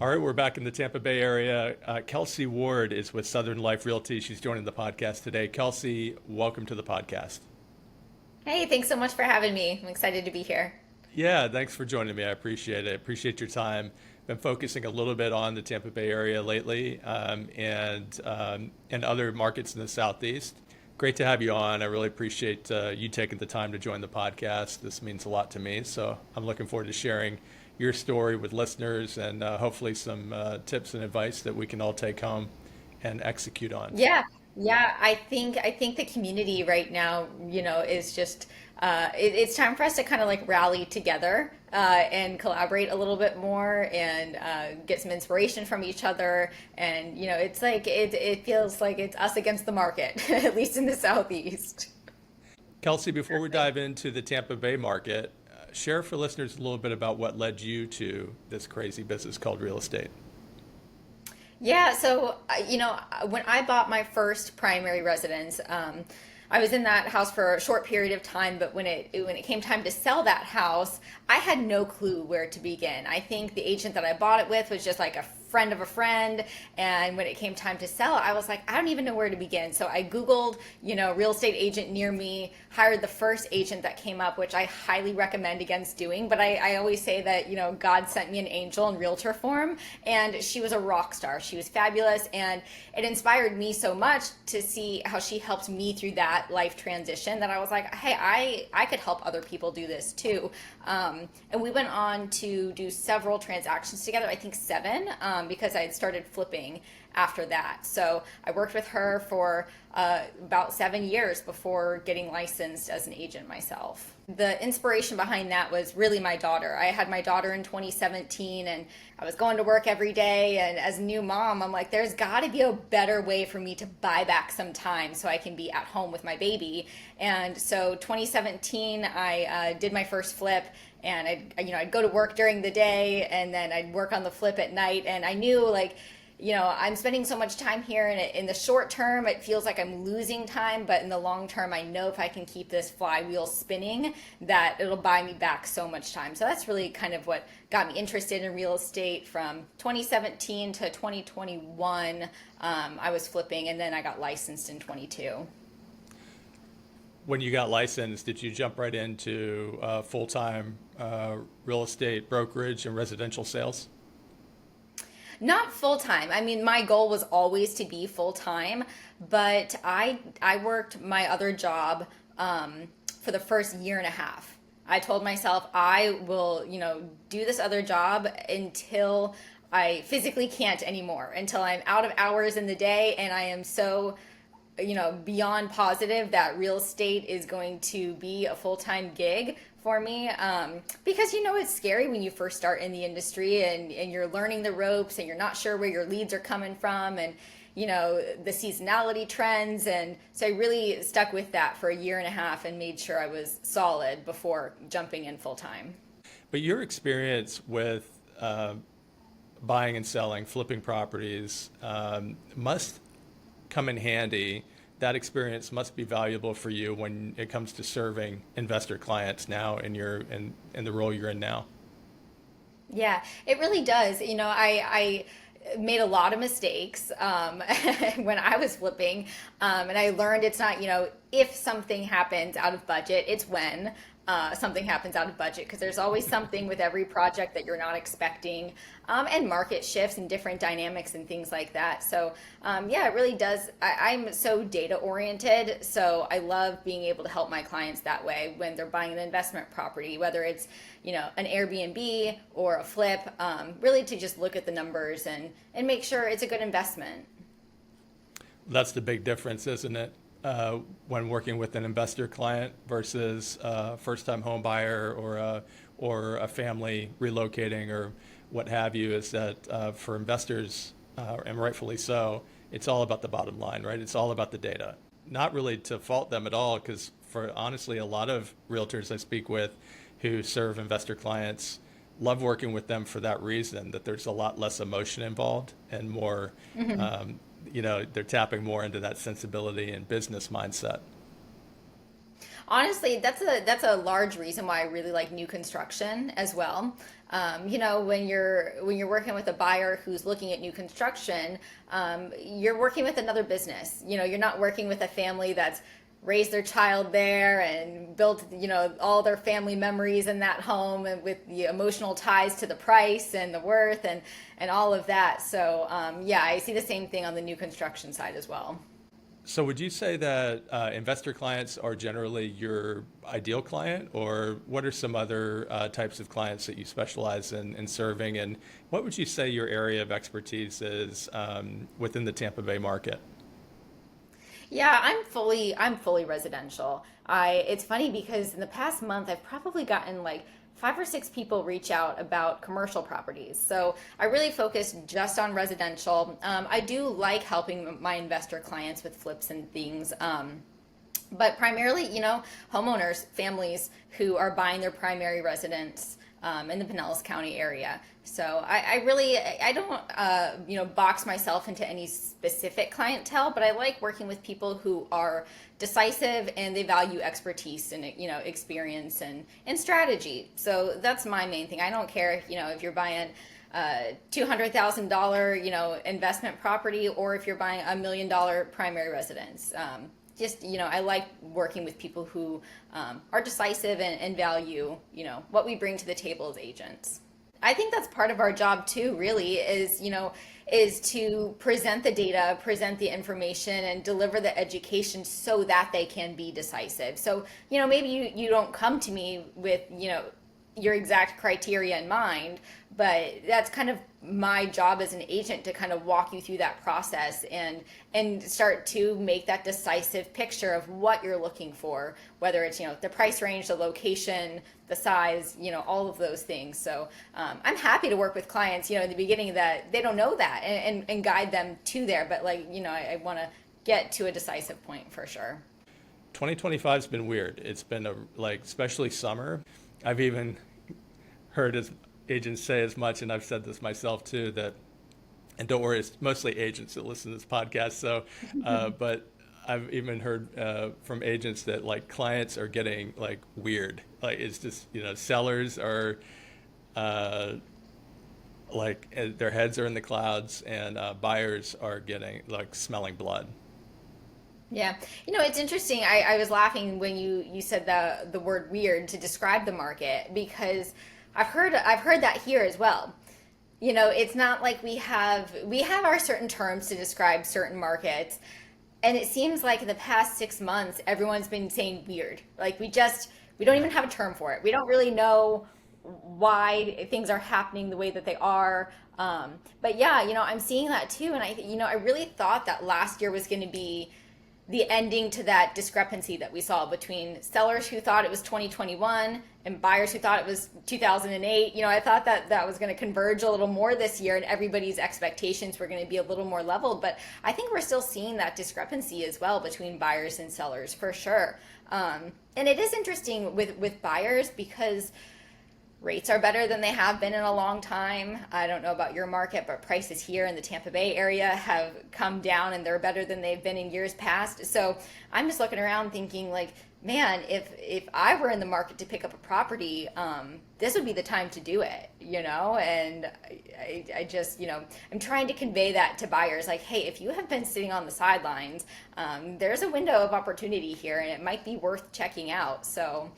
All right, we're back in the Tampa Bay area. Kelsi Ward is with Southern Life Realty. She's joining the podcast today. Kelsi, welcome to the podcast. Hey, thanks so much for having me. I'm excited to be here. Yeah, thanks for joining me. I appreciate it. Appreciate your time. Been focusing a little bit on the Tampa Bay area lately, and other markets in the Southeast. Great to have you on. I really appreciate you taking the time to join the podcast. This means a lot to me. So I'm looking forward to sharing your story with listeners and hopefully some tips and advice that we can all take home and execute on. Yeah, yeah. I think the community right now, is just it's time for us to kind of like rally together and collaborate a little bit more and get some inspiration from each other. And it's like it feels like it's us against the market, at least in the Southeast. Kelsi, before we dive into the Tampa Bay market, share for listeners a little bit about what led you to this crazy business called real estate. Yeah, so when I bought my first primary residence, I was in that house for a short period of time, but when it came time to sell that house, I had no clue where to begin. I think the agent that I bought it with was just like a friend of a friend, and when it came time to sell, I was like, I don't even know where to begin. So I Googled, real estate agent near me, hired the first agent that came up, which I highly recommend against doing. But I always say that, God sent me an angel in realtor form, and she was a rock star. She was fabulous, and it inspired me so much to see how she helped me through that life transition that I was like, hey, I could help other people do this too. And we went on to do several transactions together, I think seven, because I had started flipping after that. So I worked with her for about 7 years before getting licensed as an agent myself. The inspiration behind that was really my daughter. I had my daughter in 2017 and I was going to work every day. And as a new mom, I'm like, there's got to be a better way for me to buy back some time so I can be at home with my baby. And so 2017, I did my first flip, and I'd go to work during the day and then I'd work on the flip at night. And I knew, like, I'm spending so much time here, and in the short term, it feels like I'm losing time, but in the long term, I know if I can keep this flywheel spinning, that it'll buy me back so much time. So that's really kind of what got me interested in real estate from 2017 to 2021. I was flipping, and then I got licensed in 22. When you got licensed, did you jump right into full-time real estate brokerage and residential sales? Not full time. I mean, my goal was always to be full time, but I worked my other job for the first year and a half. I told myself I will, do this other job until I physically can't anymore, until I'm out of hours in the day, and I am so beyond positive that real estate is going to be a full-time gig for me, because it's scary when you first start in the industry, and you're learning the ropes and you're not sure where your leads are coming from, and the seasonality trends. And so I really stuck with that for a year and a half and made sure I was solid before jumping in full-time. But your experience with buying and selling, flipping properties, must come in handy. That experience must be valuable for you when it comes to serving investor clients now in the role you're in now. Yeah, it really does. I made a lot of mistakes when I was flipping, and I learned it's not, if something happens out of budget, it's when something happens out of budget, because there's always something with every project that you're not expecting, and market shifts and different dynamics and things like that. So yeah, it really does. I'm so data oriented, so I love being able to help my clients that way when they're buying an investment property, whether it's an Airbnb or a flip, really to just look at the numbers and make sure it's a good investment. That's the big difference, isn't it? When working with an investor client versus a first-time home buyer or a family relocating or what have you, is that for investors, and rightfully so, it's all about the bottom line, right? It's all about the data. Not really to fault them at all, because for honestly, a lot of realtors I speak with who serve investor clients love working with them for that reason, that there's a lot less emotion involved and more, they're tapping more into that sensibility and business mindset. Honestly, that's a large reason why I really like new construction as well. When you're working with a buyer who's looking at new construction, you're working with another business. You're not working with a family that's raised their child there and built, all their family memories in that home, and with the emotional ties to the price and the worth and all of that. So yeah, I see the same thing on the new construction side as well. So would you say that investor clients are generally your ideal client, or what are some other types of clients that you specialize in serving? And what would you say your area of expertise is within the Tampa Bay market? Yeah, I'm fully residential. It's funny because in the past month I've probably gotten like 5 or 6 people reach out about commercial properties. So I really focus just on residential. I do like helping my investor clients with flips and things. But primarily, homeowners, families who are buying their primary residence in the Pinellas County area. So I don't, box myself into any specific clientele, but I like working with people who are decisive and they value expertise and, experience and strategy. So that's my main thing. I don't care, if you're buying $200,000, investment property, or if you're buying $1 million primary residence. I like working with people who are decisive and value, what we bring to the table as agents. I think that's part of our job too, really, is to present the data, present the information, and deliver the education so that they can be decisive. So, maybe you don't come to me with, your exact criteria in mind, but that's kind of my job as an agent to kind of walk you through that process and start to make that decisive picture of what you're looking for, whether it's the price range, the location, the size, all of those things. So I'm happy to work with clients in the beginning that they don't know that, and guide them to there, but I want to get to a decisive point for sure. 2025 has been weird. It's been especially summer. I've even heard as agents say as much, and I've said this myself too, that, and don't worry, it's mostly agents that listen to this podcast. So, but I've even heard from agents that clients are getting weird. It's just, sellers are their heads are in the clouds, and buyers are getting smelling blood. Yeah, it's interesting. I was laughing when you said the word weird to describe the market, because I've heard that here as well. It's not like we have our certain terms to describe certain markets, and it seems like in the past 6 months everyone's been saying weird. We don't even have a term for it. We don't really know why things are happening the way that they are. But yeah, I'm seeing that too, and I really thought that last year was going to be the ending to that discrepancy that we saw between sellers who thought it was 2021 and buyers who thought it was 2008. I thought that was going to converge a little more this year, and everybody's expectations were going to be a little more leveled. But I think we're still seeing that discrepancy as well between buyers and sellers for sure. And it is interesting with buyers, because rates are better than they have been in a long time. I don't know about your market, but prices here in the Tampa Bay area have come down, and they're better than they've been in years past. So I'm just looking around thinking man, if I were in the market to pick up a property, this would be the time to do it, and I just, I'm trying to convey that to buyers, hey, if you have been sitting on the sidelines, there's a window of opportunity here, and it might be worth checking out. So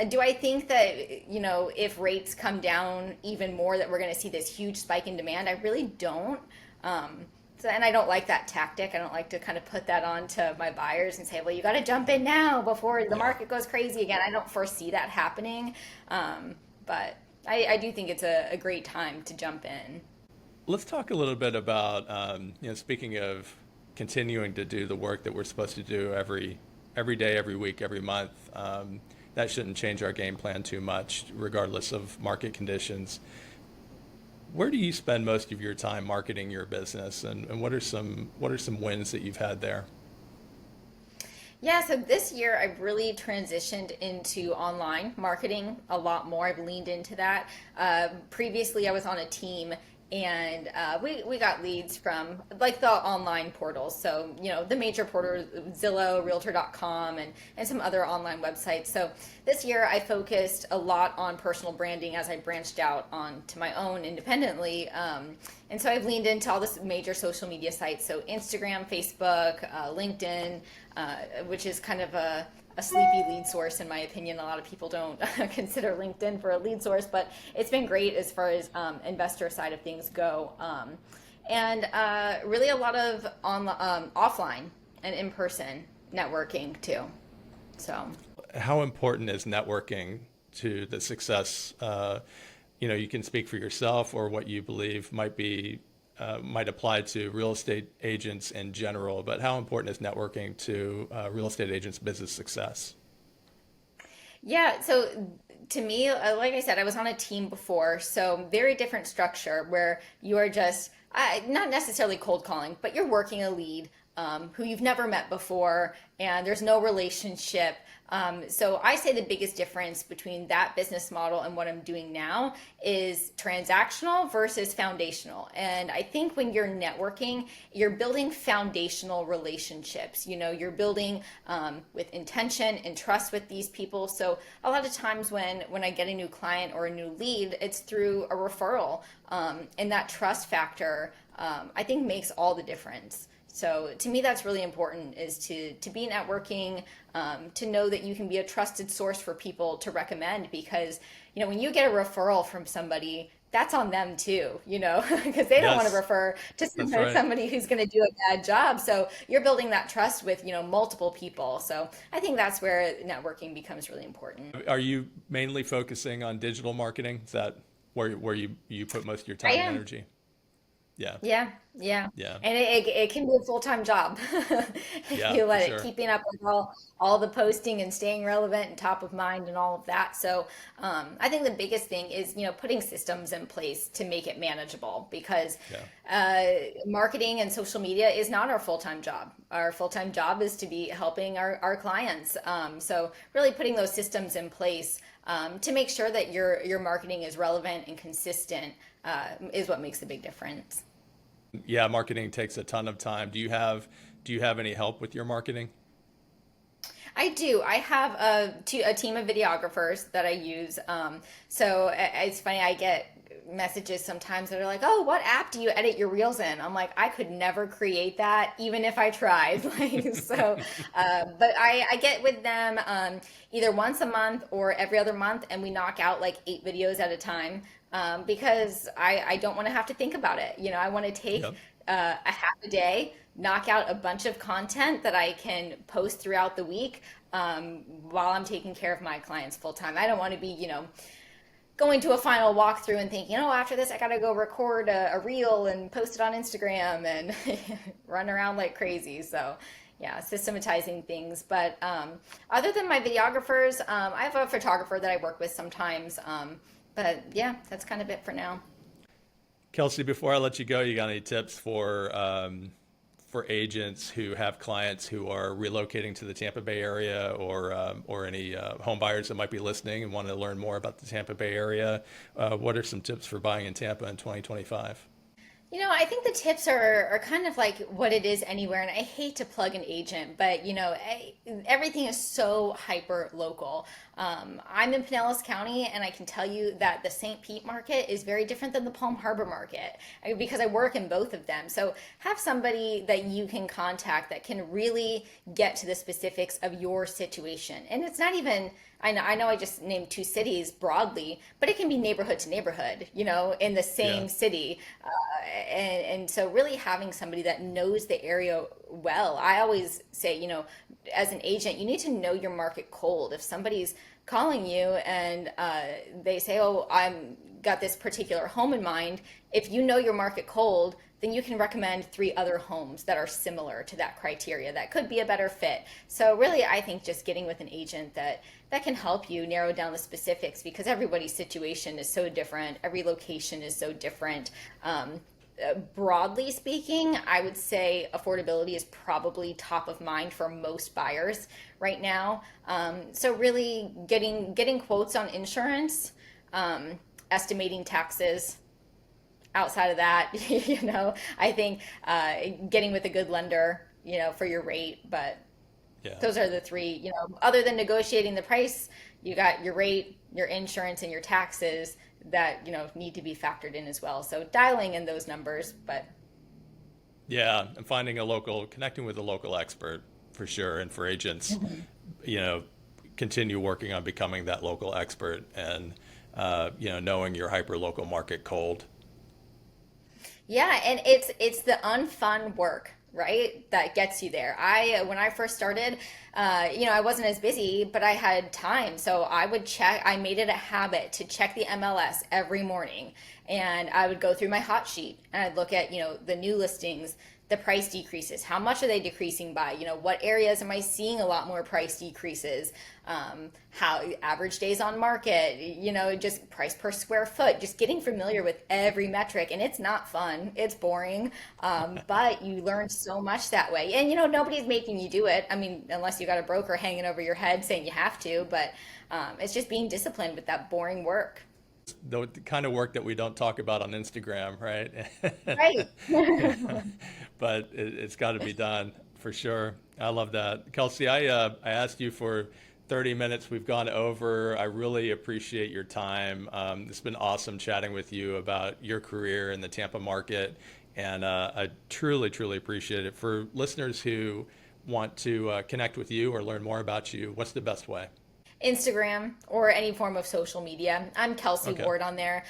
do I think that, if rates come down even more, that we're going to see this huge spike in demand? I really don't. And I don't like that tactic. I don't like to kind of put that on to my buyers and say, well, you got to jump in now before the market goes crazy again. I don't foresee that happening. But I do think it's a great time to jump in. Let's talk a little bit about, speaking of continuing to do the work that we're supposed to do every day, every week, every month. That shouldn't change our game plan too much, regardless of market conditions. Where do you spend most of your time marketing your business, and what are some wins that you've had there? Yeah, so this year I've really transitioned into online marketing a lot more. I've leaned into that. Previously, I was on a team And we got leads from like the online portals. So, the major portals, Zillow, Realtor.com, and some other online websites. So this year I focused a lot on personal branding as I branched out onto my own independently. And so I've leaned into all this major social media sites. So Instagram, Facebook, LinkedIn, which is kind of a sleepy lead source in my opinion. A lot of people don't consider LinkedIn for a lead source, but it's been great as far as investor side of things go. And really a lot of offline and in-person networking too. So How important is networking to the success? You can speak for yourself or what you believe might apply to real estate agents in general, but how important is networking to real estate agents' business success? yeah, so to me, like I said, I was on a team before, so very different structure where you are just not necessarily cold calling, but you're working a lead who you've never met before, and there's no relationship. So I say the biggest difference between that business model and what I'm doing now is transactional versus foundational. And I think when you're networking, you're building foundational relationships. You're building with intention and trust with these people. So a lot of times when I get a new client or a new lead, it's through a referral. And that trust factor, I think makes all the difference. So to me, that's really important, is to be networking, to know that you can be a trusted source for people to recommend, because, when you get a referral from somebody, that's on them too, because they don't want to Yes, refer to that's right. somebody who's going to do a bad job. So you're building that trust with, multiple people. So I think that's where networking becomes really important. Are you mainly focusing on digital marketing? Is that where you put most of your I time and am. energy? Yeah, Yeah, yeah. yeah, And it can be a full-time job if yeah, you for let it, sure. keeping up with all the posting and staying relevant and top of mind and all of that. So I think the biggest thing is, putting systems in place to make it manageable, because Yeah. marketing and social media is not our full-time job. Our full-time job is to be helping our clients. So really putting those systems in place to make sure that your marketing is relevant and consistent is what makes the big difference. Yeah, marketing takes a ton of time. Do you have any help with your marketing? I do. I have a team of videographers that I use. So it's funny, I get messages sometimes that are like, "Oh, what app do you edit your reels in?" I'm like, I could never create that, even if I tried. Like, so, but I get with them either once a month or every other month, and we knock out like 8 videos at a time, because I don't want to have to think about it. I want to take Yep. a half a day, knock out a bunch of content that I can post throughout the week, while I'm taking care of my clients full time. I don't want to be, going to a final walkthrough and thinking, after this, I got to go record a reel and post it on Instagram and run around like crazy. So, yeah, systematizing things. But other than my videographers, I have a photographer that I work with sometimes. But yeah, that's kind of it for now. Kelsey, before I let you go, you got any tips for agents who have clients who are relocating to the Tampa Bay area, or any home buyers that might be listening and want to learn more about the Tampa Bay area? What are some tips for buying in Tampa in 2025? I think the tips are kind of like what it is anywhere. And I hate to plug an agent, but everything is so hyper local. I'm in Pinellas County, and I can tell you that the St. Pete market is very different than the Palm Harbor market, because I work in both of them. So have somebody that you can contact that can really get to the specifics of your situation. And it's not even, I know I just named two cities broadly, but it can be neighborhood to neighborhood, in the Yeah. same city. And so really having somebody that knows the area well. I always say, as an agent, you need to know your market cold. If somebody's calling you and they say, "Oh, I'm got this particular home in mind," if you know your market cold, then you can recommend 3 other homes that are similar to that criteria that could be a better fit. So really, I think just getting with an agent that can help you narrow down the specifics, because everybody's situation is so different. Every location is so different. Broadly speaking, I would say affordability is probably top of mind for most buyers right now. So really getting quotes on insurance, estimating taxes, outside of that, I think getting with a good lender, for your rate. But Yeah. those are the three, other than negotiating the price, you got your rate, your insurance, and your taxes that, need to be factored in as well. So dialing in those numbers, but Yeah, and connecting with a local expert for sure, and for agents, you know, continue working on becoming that local expert, and knowing your hyper local market cold. yeah, and it's the unfun work, right? That gets you there. When I first started, I wasn't as busy, but I had time, so I would check. I made it a habit to check the MLS every morning, and I would go through my hot sheet and I'd look at the new listings, the price decreases. How much are they decreasing by? What areas am I seeing a lot more price decreases? How average days on market, just price per square foot, just getting familiar with every metric. And it's not fun, it's boring, but you learn so much that way. And, nobody's making you do it. I mean, unless you got a broker hanging over your head saying you have to, but it's just being disciplined with that boring work. The kind of work that we don't talk about on Instagram, right? Right. But it's got to be done for sure. I love that. Kelsey, I asked you for 30 minutes. We've gone over. I really appreciate your time. It's been awesome chatting with you about your career in the Tampa market. And I truly, truly appreciate it. For listeners who want to connect with you or learn more about you, what's the best way? Instagram or any form of social media. I'm Kelsey Okay. Ward on there.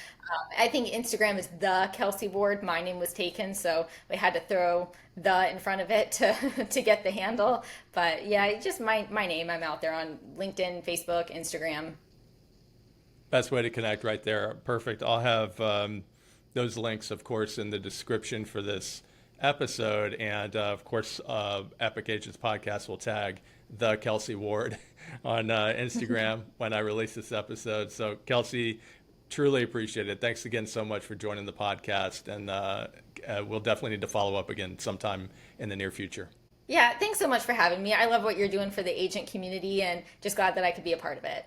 I think Instagram is the Kelsey Ward. My name was taken, so we had to throw the in front of it to to get the handle. But yeah, just my name. I'm out there on LinkedIn, Facebook, Instagram. Best way to connect right there. Perfect. I'll have those links, of course, in the description for this episode. And of course, Epic Agents Podcast will tag the Kelsey Ward on Instagram when I release this episode. So, Kelsey, truly appreciate it. Thanks again so much for joining the podcast. And we'll definitely need to follow up again sometime in the near future. Yeah, thanks so much for having me. I love what you're doing for the agent community and just glad that I could be a part of it.